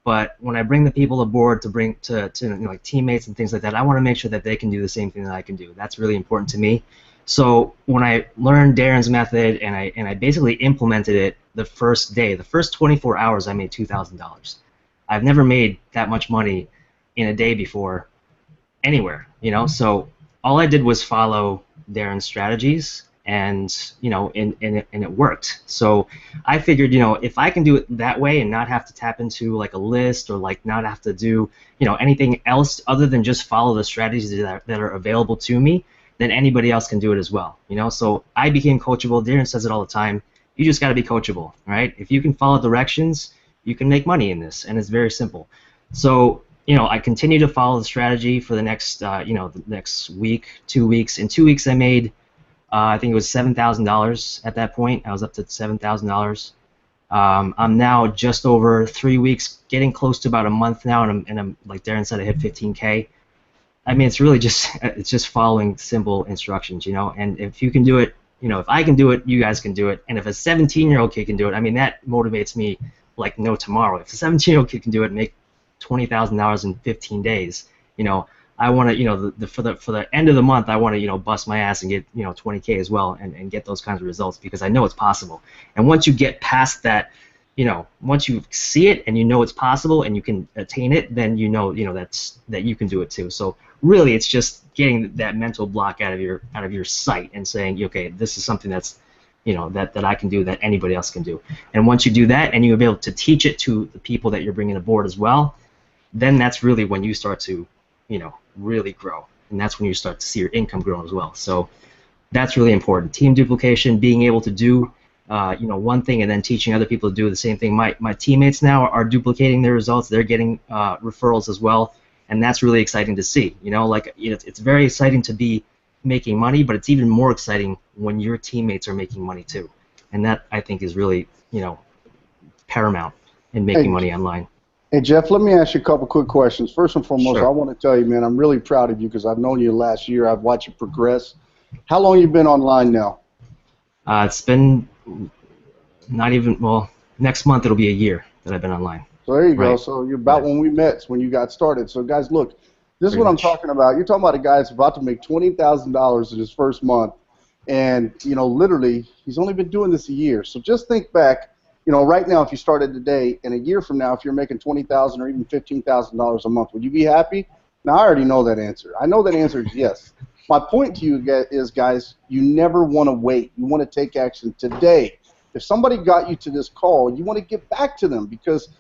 but when I bring the people aboard to you know, like teammates and things like that, I want to make sure that they can do the same thing that I can do. That's really important to me. So when I learned Darren's method and I basically implemented it the first day, the first 24 hours, I made $2,000. I've never made that much money in a day before anywhere, you know. So all I did was follow Darren's strategies, and you know, and it worked. So I figured, you know, if I can do it that way and not have to tap into like a list, or like not have to do, you know, anything else other than just follow the strategies that are available to me, then anybody else can do it as well, you know. So I became coachable. Darren says it all the time. You just got to be coachable, right? If you can follow directions, you can make money in this, and it's very simple. So, you know, I continue to follow the strategy for the next, you know, the next week, 2 weeks. In 2 weeks, I made, I think it was $7,000 at that point. I was up to $7,000. I'm now just over 3 weeks, getting close to about a month now, and I'm like Darren said, I hit 15K. I mean, it's just following simple instructions, you know. And if you can do it, you know, if I can do it, you guys can do it. And if a 17-year-old kid can do it, I mean, that motivates me like no tomorrow. If a 17-year-old kid can do it, and make $20,000 in 15 days, you know, I want to, you know, for the end of the month, I want to, you know, bust my ass and get, you know, 20K as well, and get those kinds of results, because I know it's possible. And once you get past that, you know, once you see it and you know it's possible and you can attain it, then you know that you can do it too. So really, it's just getting that mental block out of your sight and saying, okay, this is something that's, you know, that I can do, that anybody else can do. And once you do that and you'll be able to teach it to the people that you're bringing aboard as well, then that's really when you start to, you know, really grow, and that's when you start to see your income grow as well. So that's really important. Team duplication, being able to do, you know, one thing and then teaching other people to do the same thing. My teammates now are duplicating their results. They're getting referrals as well, and that's really exciting to see. You know, like, it's very exciting to be making money, but it's even more exciting when your teammates are making money too, and that, I think, is really, you know, paramount in making money online. Hey, Jeff, let me ask you a couple quick questions. First and foremost, Sure. I want to tell you, man, I'm really proud of you because I've known you last year. I've watched you progress. How long you been online now? It's been not even, well, next month it'll be a year that I've been online. So there you go. Right. So you're about when we met, it's when you got started. So guys, look, this is Pretty what I'm much. talking about. You're talking about a guy that's about to make $20,000 in his first month, and you know, literally, he's only been doing this a year. So just think back. You know, right now, if you started today, and a year from now, if you're making $20,000 or even $15,000 a month, would you be happy? Now, I already know that answer. I know that answer is yes. My point to you is, guys, you never want to wait. You want to take action today. If somebody got you to this call, you want to get back to them, because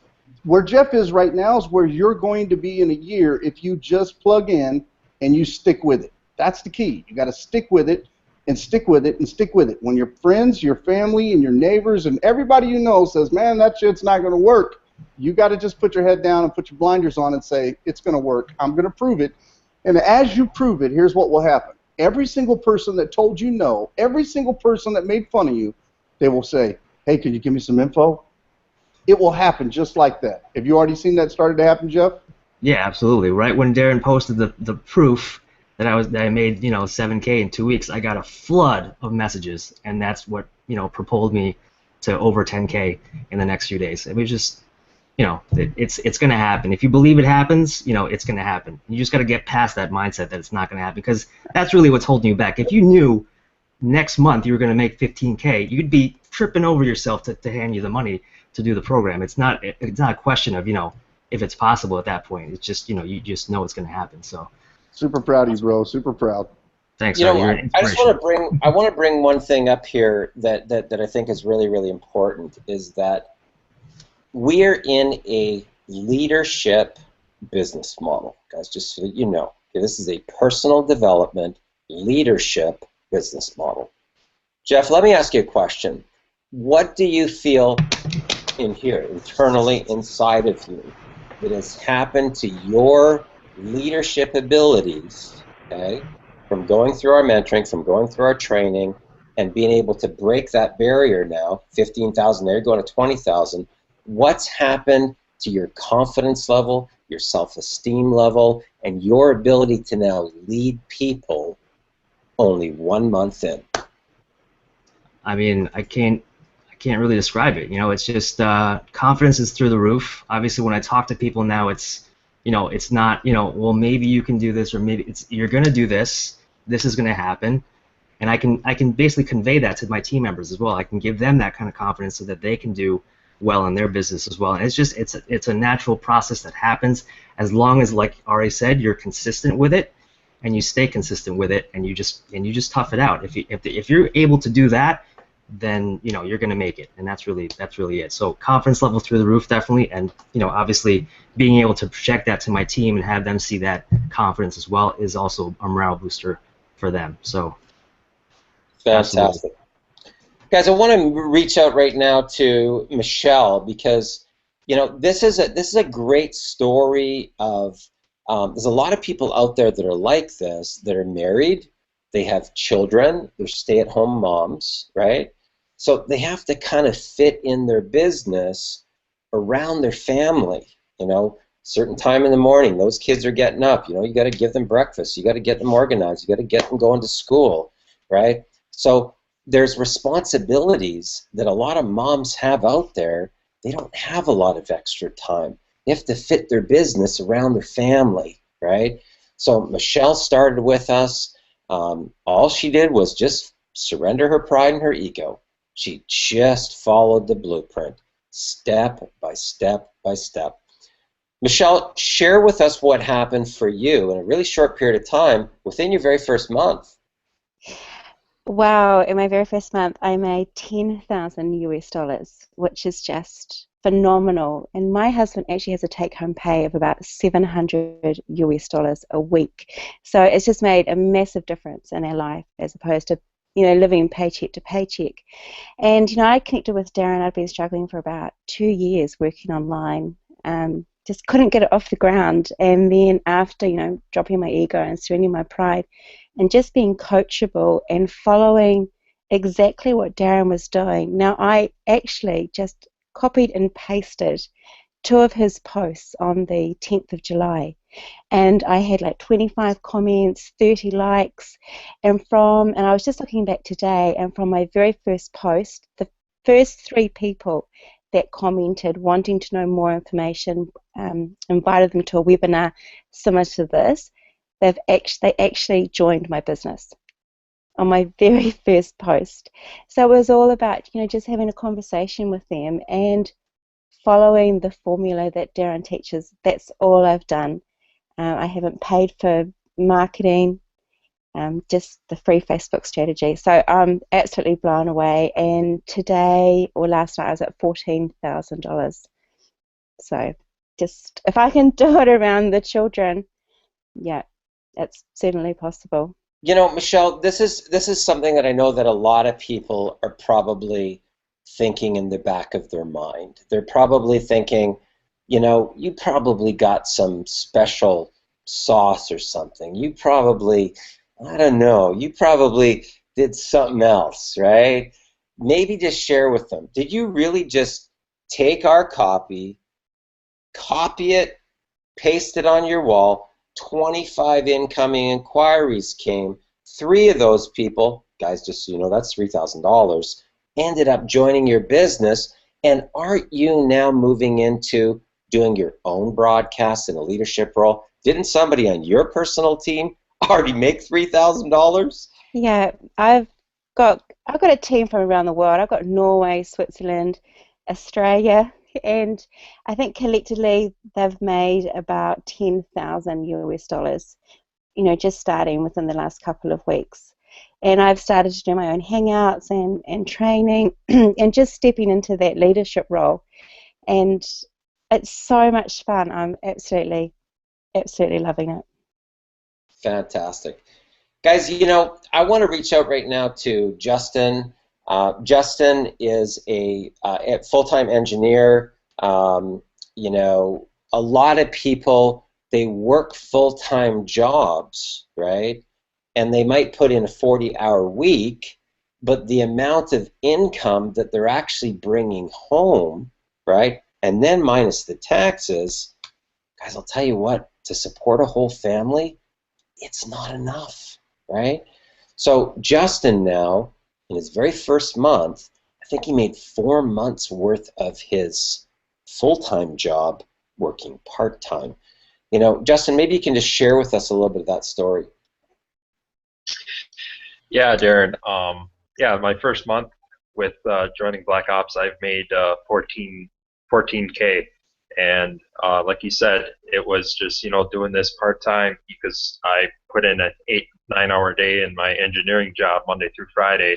where Jeff is right now is where you're going to be in a year if you just plug in and you stick with it. That's the key. You got to stick with it. And stick with it, and stick with it. When your friends, your family, and your neighbors, and everybody you know says, man, that shit's not going to work, you got to just put your head down and put your blinders on and say, it's going to work. I'm going to prove it. And as you prove it, here's what will happen. Every single person that told you no, every single person that made fun of you, they will say, hey, could you give me some info? It will happen just like that. Have you already seen that started to happen, Jeff? Yeah, absolutely. Right when Darren posted the proof that I made, you know, 7K in 2 weeks, I got a flood of messages, and that's what, you know, propelled me to over 10K in the next few days. It was just, you know, it's going to happen. If you believe it happens, you know, it's going to happen. You just got to get past that mindset that it's not going to happen, because that's really what's holding you back. If you knew next month you were going to make 15K, you'd be tripping over yourself to hand you the money to do the program. It's not a question of, you know, if it's possible at that point. It's just, you know, you just know it's going to happen. So. Super proud of you, bro. Super proud. Thanks. You know, You're an I just inspiration. want to bring one thing up here that I think is really, really important, is that we're in a leadership business model, guys, just so that you know. Okay, this is a personal development leadership business model. Jeff, let me ask you a question. What do you feel in here, internally inside of you, that has happened to your leadership abilities, okay, from going through our mentoring, from going through our training, and being able to break that barrier now, 15,000 there, going to 20,000, what's happened to your confidence level, your self-esteem level, and your ability to now lead people only 1 month in? I mean, I can't really describe it. You know, it's just confidence is through the roof. Obviously, when I talk to people now, it's, you know, it's not, you know, well, maybe you can do this, or maybe it's, you're going to do this. This is going to happen, and I can basically convey that to my team members as well. I can give them that kind of confidence so that they can do well in their business as well. And it's just it's a natural process that happens as long as, like Ari said, you're consistent with it, and you stay consistent with it, and you just tough it out. If you're able to do that, then, you know, you're going to make it, and that's really it. So confidence level through the roof, definitely, and, you know, obviously being able to project that to my team and have them see that confidence as well is also a morale booster for them. So Fantastic. absolutely. Guys, I want to reach out right now to Michelle, because, you know, this is a great story of there's a lot of people out there that are like this, that are married, they have children, they're stay-at-home moms, right? So they have to kind of fit in their business around their family, you know. certain time in the morning, those kids are getting up. You know, you got to give them breakfast. You got to get them organized. You got to get them going to school, right? So there's responsibilities that a lot of moms have out there. They don't have a lot of extra time. They have to fit their business around their family, right? So Michelle started with us. All she did was just surrender her pride and her ego. She just followed the blueprint, step by step by step. Michelle, share with us what happened for you in a really short period of time within your very first month. Wow, in my very first month, I made 10,000 US dollars, which is just phenomenal. And my husband actually has a take-home pay of about 700 US dollars a week. So it's just made a massive difference in our life as opposed to, living paycheck to paycheck. And, I connected with Darren. I'd been struggling for about 2 years working online. Just couldn't get it off the ground. And then after, dropping my ego and surrendering my pride, and just being coachable and following exactly what Darren was doing. Now, I actually just copied and pasted 2 of his posts on the 10th of July, and I had like 25 comments, 30 likes, and I was just looking back today, and from my very first post, the first 3 people that commented wanting to know more information, invited them to a webinar similar to this. They actually joined my business on my very first post. So it was all about, just having a conversation with them and following the formula that Darren teaches. That's all I've done. I haven't paid for marketing, just the free Facebook strategy. So I'm absolutely blown away. And today, or last night, I was at $14,000. So just, if I can do it around the children, yeah, it's certainly possible. Michelle, this is something that I know that a lot of people are probably thinking in the back of their mind. They're probably thinking, you probably got some special sauce or something. You probably, I don't know, you probably did something else, right? Maybe just share with them. Did you really just take our copy it, paste it on your wall? 25 incoming inquiries came. 3 of those people, guys, just so you know, that's $3,000, ended up joining your business. And aren't you now moving into doing your own broadcasts in a leadership role? Didn't somebody on your personal team already make $3,000? Yeah, I've got a team from around the world. I've got Norway, Switzerland, Australia, and I think collectively they've made about 10,000 US dollars, just starting within the last couple of weeks. And I've started to do my own hangouts and training and just stepping into that leadership role. And it's so much fun. I'm absolutely loving it. Fantastic. Guys, I want to reach out right now to Justin. Justin is a full-time engineer. A lot of people, they work full-time jobs, right? And they might put in a 40-hour week, but the amount of income that they're actually bringing home, right, and then minus the taxes, guys, I'll tell you what, to support a whole family, it's not enough, right? So Justin now, in his very first month, I think he made 4 months worth of his full-time job working part-time. Justin, maybe you can just share with us a little bit of that story. Yeah, Darren. My first month with joining Black Ops, I've made 14K. And like you said, it was just, doing this part-time because I put in an 8-9 hour day in my engineering job Monday through Friday.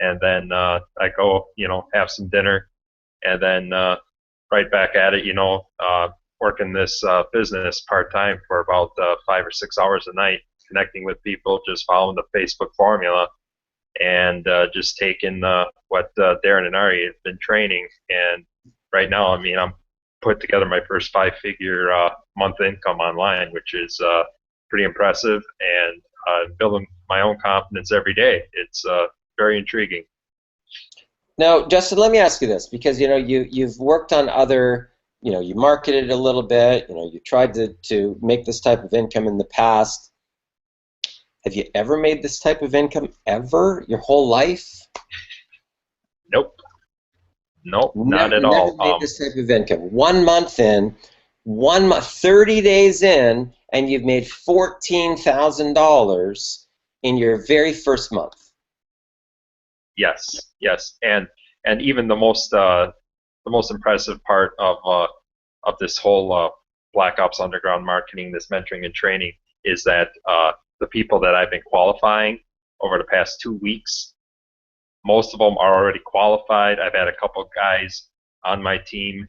And then I go, have some dinner, and then right back at it, working this business part-time for about 5 or 6 hours a night, connecting with people, just following the Facebook formula, and just taking what Darren and Ari have been training. And right now, I'm put together my first 5-figure month income online, which is pretty impressive, and building my own confidence every day. It's very intriguing. Now, Justin, let me ask you this, because you've worked on other you marketed a little bit, you tried to make this type of income in the past. Have you ever made this type of income ever, your whole life? Nope. Nope, not at Never all. made this type of income. 1 month in, 30 days in, and you've made $14,000 in your very first month. Yes, yes, and even the most impressive part of this whole Black Ops Underground marketing, this mentoring and training, is that the people that I've been qualifying over the past 2 weeks, most of them are already qualified. I've had a couple guys on my team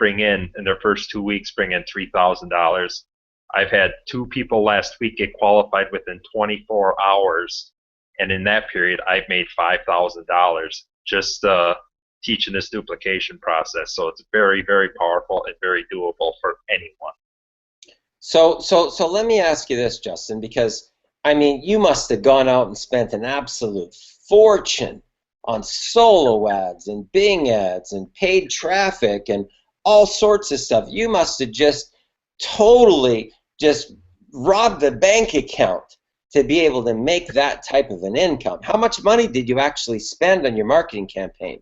in their first 2 weeks, bring in $3,000. I've had 2 people last week get qualified within 24 hours, and in that period, I've made $5,000 just teaching this duplication process. So it's very, very powerful and very doable for anyone. So let me ask you this, Justin, because I mean, you must have gone out and spent an absolute fortune on solo ads and Bing ads and paid traffic and all sorts of stuff. You must have just totally just robbed the bank account to be able to make that type of an income. How much money did you actually spend on your marketing campaign?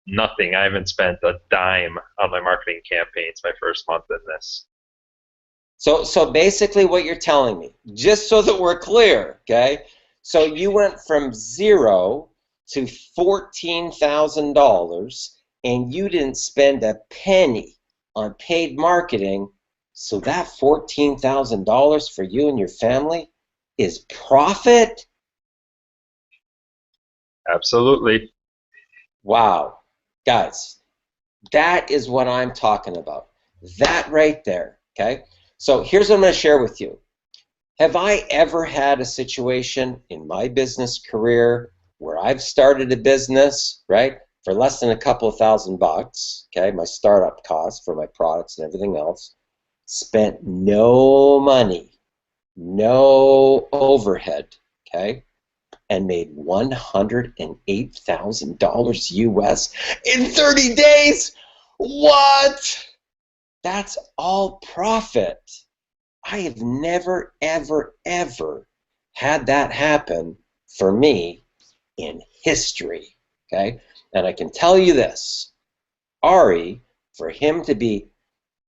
Nothing. I haven't spent a dime on my marketing campaigns my first month in this. So basically what you're telling me, just so that we're clear, okay? So you went from 0 to $14,000 and you didn't spend a penny on paid marketing, so that $14,000 for you and your family is profit? Absolutely. Wow. Guys, that is what I'm talking about. That right there, okay? So here's what I'm going to share with you. Have I ever had a situation in my business career where I've started a business, right, for less than a couple of $1,000, okay, my startup cost for my products and everything else, spent no money, no overhead, okay, and made $108,000 US in 30 days? What? That's all profit. I have never, ever, ever had that happen for me in history, okay? And I can tell you this, Ari, for him to be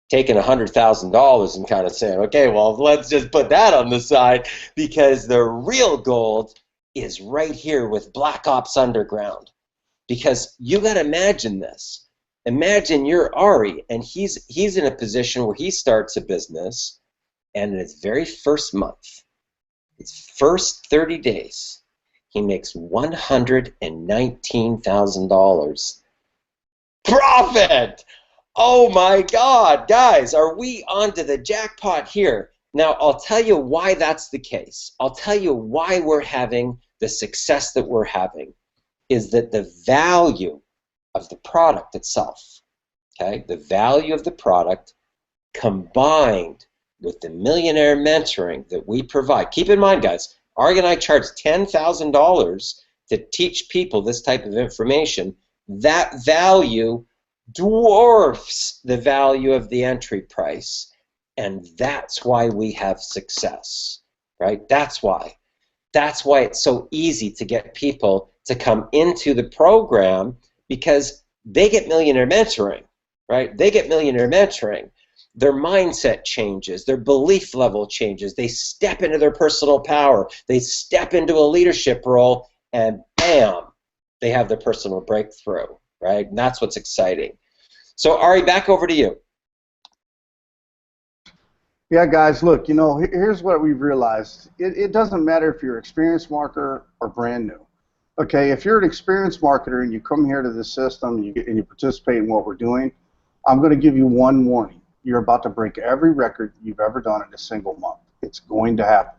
taking $100,000 and kind of saying, okay, well, let's just put that on the side, because the real gold is right here with Black Ops Underground. Because you got to imagine this. Imagine you're Ari, and he's in a position where he starts a business, and in his very first month, his first 30 days, he makes $119,000 profit. Oh my God, guys, are we onto the jackpot here? Now, I'll tell you why that's the case. I'll tell you why we're having the success that we're having, is that the value of the product itself, okay, the value of the product combined with the millionaire mentoring that we provide. Keep in mind, guys, Ari and I charge $10,000 to teach people this type of information. That value dwarfs the value of the entry price, and that's why we have success, right? That's why. That's why it's so easy to get people to come into the program, because they get millionaire mentoring, right? They get millionaire mentoring. Their mindset changes, their belief level changes, they step into their personal power, they step into a leadership role, and bam, they have their personal breakthrough, right? And that's what's exciting. So Ari, back over to you. Yeah, guys, look, here's what we've realized. It doesn't matter if you're an experienced marketer or brand new. Okay, if you're an experienced marketer and you come here to this system and you participate in what we're doing, I'm going to give you one warning. You're about to break every record you've ever done in a single month. It's going to happen.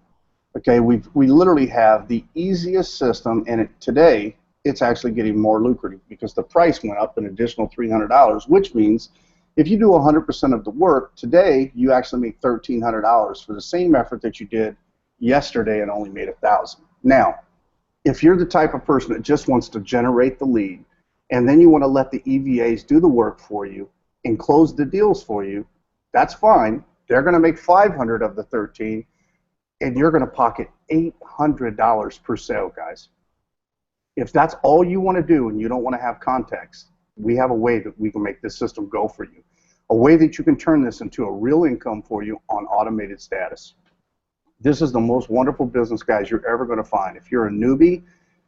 Okay, we literally have the easiest system, and today it's actually getting more lucrative because the price went up an additional $300, which means if you do 100% of the work today, you actually make $1,300 for the same effort that you did yesterday and only made $1,000. Now, if you're the type of person that just wants to generate the lead, and then you want to let the EVAs do the work for you and close the deals for you, that's fine. They're going to make 500 of the 13, and you're going to pocket $800 per sale, guys. If that's all you want to do and you don't want to have context, we have a way that we can make this system go for you. A way that you can turn this into a real income for you on automated status. This is the most wonderful business, guys, you're ever going to find. If you're a newbie,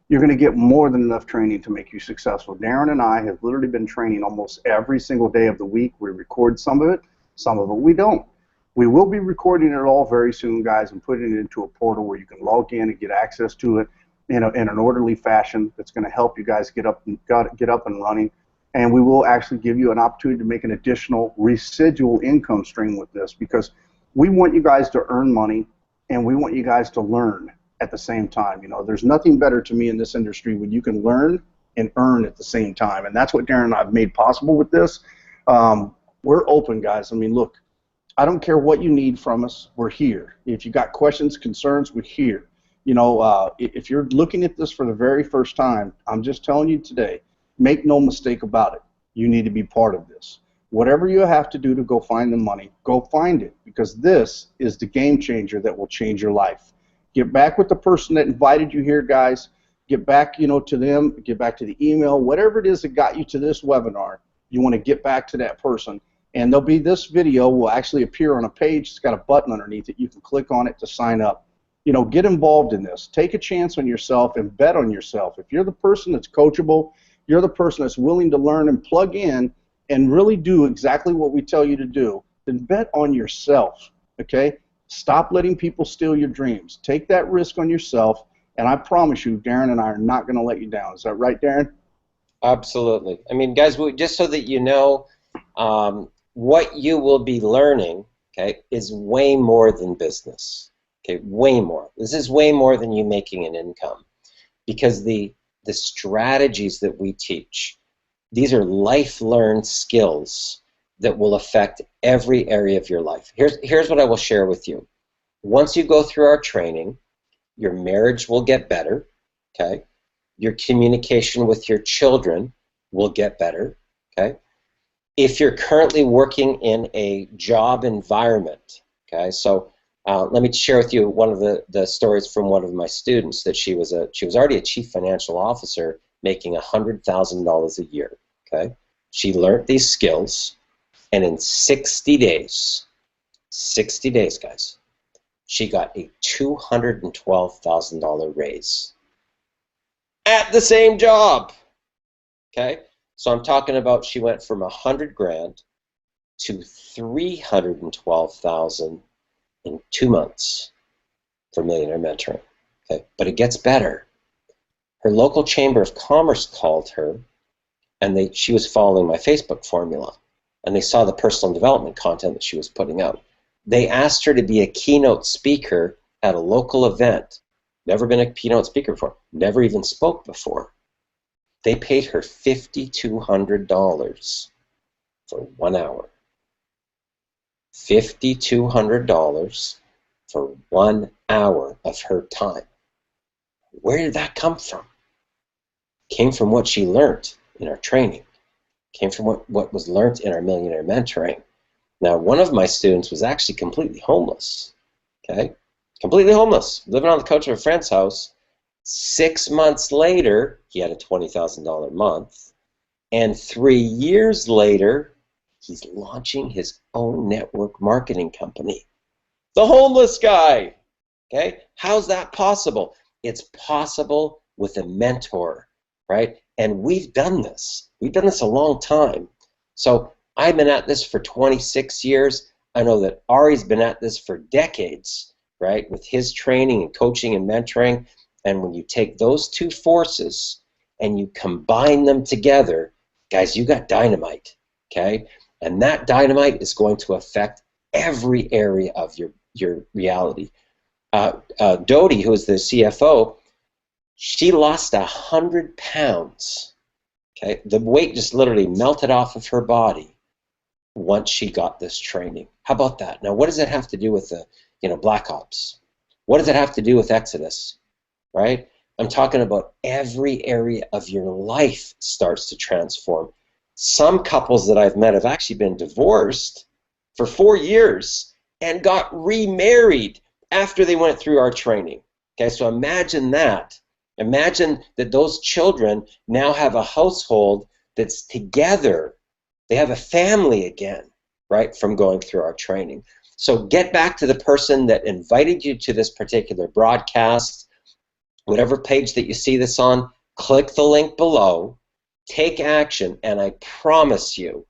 you're going to get more than enough training to make you successful. Darren and I have literally been training almost every single day of the week. We record some of it we don't. We will be recording it all very soon, guys, and putting it into a portal where you can log in and get access to it in an orderly fashion that's going to help you guys get up and running. And we will actually give you an opportunity to make an additional residual income stream with this, because we want you guys to earn money and we want you guys to learn at the same time. You know, there's nothing better to me in this industry when you can learn and earn at the same time. And that's what Darren and I have made possible with this. We're open, guys. I mean, look, I don't care what you need from us. We're here. If you got questions, concerns, we're here. You know, if you're looking at this for the very first time, I'm just telling you today, make no mistake about it. You need to be part of this. Whatever you have to do to go find the money, go find it, because this is the game changer that will change your life. Get back with the person that invited you here, guys. Get back, you know, to them. Get back to the email. Whatever it is that got you to this webinar, you want to get back to that person. And there'll be, this video will actually appear on a page. It's got a button underneath it. You can click on it to sign up. You know, get involved in this. Take a chance on yourself and bet on yourself. If you're the person that's coachable, you're the person that's willing to learn and plug in and really do exactly what we tell you to do, then bet on yourself, okay? Stop letting people steal your dreams. Take that risk on yourself, and I promise you, Darren and I are not going to let you down. Is that right, Darren? Absolutely. I mean, guys, just so that you know, what you will be learning, okay, is way more than business. Okay, way more. This is way more than you making an income, because the strategies that we teach, these are life-learned skills that will affect every area of your life. Here's what I will share with you. Once you go through our training, your marriage will get better, okay? Your communication with your children will get better, okay? If you're currently working in a job environment, okay, so let me share with you one of the stories from one of my students, that she was already a chief financial officer making $100,000 a year, okay? She learned these skills, and in 60 days, guys, she got a $212,000 raise at the same job, okay? So I'm talking about, she went from 100 grand to 312,000 in 2 months for Millionaire Mentoring, okay? But it gets better. Her local Chamber of Commerce called her, and she was following my Facebook formula, and they saw the personal development content that she was putting out. They asked her to be a keynote speaker at a local event. Never been a keynote speaker before. Never even spoke before. They paid her $5,200 for 1 hour. $5,200 for 1 hour of her time. Where did that come from? Came from what she learned in our training. Came from what was learned in our Millionaire Mentoring. Now, one of my students was actually completely homeless, okay? Completely homeless, living on the couch of a friend's house. 6 months later, he had a $20,000 a month, and 3 years later, he's launching his own network marketing company. The homeless guy, okay? How's that possible? It's possible with a mentor, right? And we've done this. We've done this a long time. So I've been at this for 26 years. I know that Ari's been at this for decades, right, with his training and coaching and mentoring. And when you take those two forces and you combine them together, guys, you got dynamite, okay? And that dynamite is going to affect every area of your reality. Dodie, who is the CFO, she lost 100 pounds. Okay, the weight just literally melted off of her body once she got this training. How about that? Now, what does it have to do with the, Black Ops? What does it have to do with Exodus? Right? I'm talking about every area of your life starts to transform. Some couples that I've met have actually been divorced for 4 years and got remarried after they went through our training. Okay, so imagine that. Imagine that those children now have a household that's together. They have a family again, right, from going through our training. So get back to the person that invited you to this particular broadcast. Whatever page that you see this on, click the link below, take action, and I promise you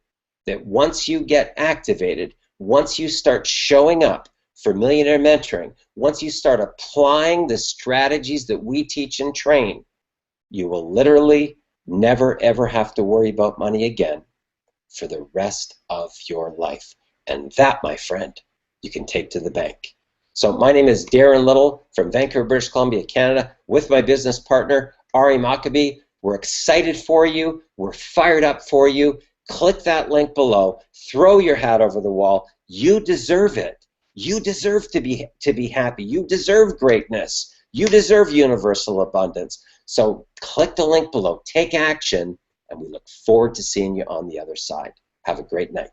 that once you get activated, once you start showing up for Millionaire Mentoring, once you start applying the strategies that we teach and train, you will literally never ever have to worry about money again for the rest of your life. And that, my friend, you can take to the bank. So my name is Darren Little from Vancouver, British Columbia, Canada, with my business partner, Ari Maccabi. We're excited for you. We're fired up for you. Click that link below. Throw your hat over the wall. You deserve it. You deserve to be happy. You deserve greatness. You deserve universal abundance. So click the link below. Take action, and we look forward to seeing you on the other side. Have a great night.